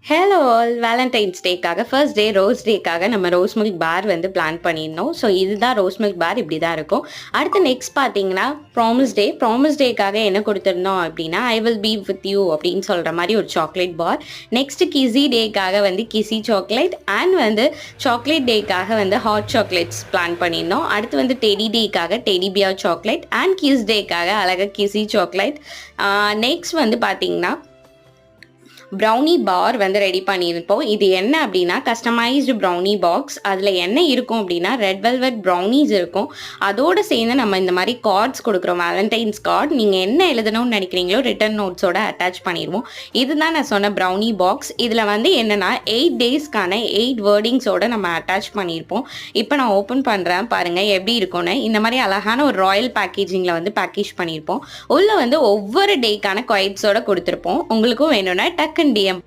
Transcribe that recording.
Hello all valentine's டேக்காக first day rose டேக்காக நம்ம ரோஸ் மில்க் பார் வந்து பிளான் பண்ணியிருந்தோம். ஸோ இதுதான் ரோஸ் மில்க் பார் இப்படி தான் இருக்கும். அடுத்து நெக்ஸ்ட் பார்த்தீங்கன்னா ப்ராமிஸ் டேக்காக என்ன கொடுத்துருந்தோம் அப்படின்னா I will be with you அப்படின்னு சொல்கிற மாதிரி ஒரு சாக்லேட் பார். நெக்ஸ்ட் கிஸி டேக்காக வந்து கிஸி சாக்லேட் அண்ட் வந்து சாக்லேட் டேக்காக வந்து ஹாட் சாக்லேட்ஸ் பிளான் பண்ணியிருந்தோம். அடுத்து வந்து டெடி டேக்காக teddy bear chocolate and kiss டேக்காக அழகாக கிஸி சாக்லேட். நெக்ஸ்ட் வந்து பார்த்தீங்கன்னா ப்ரௌனி பார் வந்து ரெடி பண்ணியிருப்போம். இது என்ன அப்படின்னா கஸ்டமைஸ்டு ப்ரௌனி பாக்ஸ். அதில் என்ன இருக்கும் அப்படின்னா ரெட் வெல்வெட் ப்ரௌனிஸ் இருக்கும். அதோடு சேர்ந்து நம்ம இந்த மாதிரி கார்ட்ஸ் கொடுக்குறோம், வேலண்டைன்ஸ் கார்டு. நீங்கள் என்ன எழுதணும்னு நினைக்கிறீங்களோ ரிட்டன் நோட்ஸோட அட்டாச் பண்ணிடுவோம். இதுதான் நான் சொன்ன ப்ரௌனி பாக்ஸ். இதில் வந்து என்னென்னா 8 டேஸ்க்கான 8 வேர்டிங்ஸோட நம்ம அட்டாச் பண்ணியிருப்போம். இப்போ நான் ஓப்பன் பண்ணுறேன் பாருங்கள் எப்படி இருக்கும்னு. இந்த மாதிரி அழகான ஒரு ராயல் பேக்கேஜிங்கில் வந்து பேக்கேஜ் பண்ணியிருப்போம். உள்ளே வந்து ஒவ்வொரு டேக்கான குவைட்ஸோட கொடுத்துருப்போம். உங்களுக்கும் வேணும்னா டக்குன்னு DM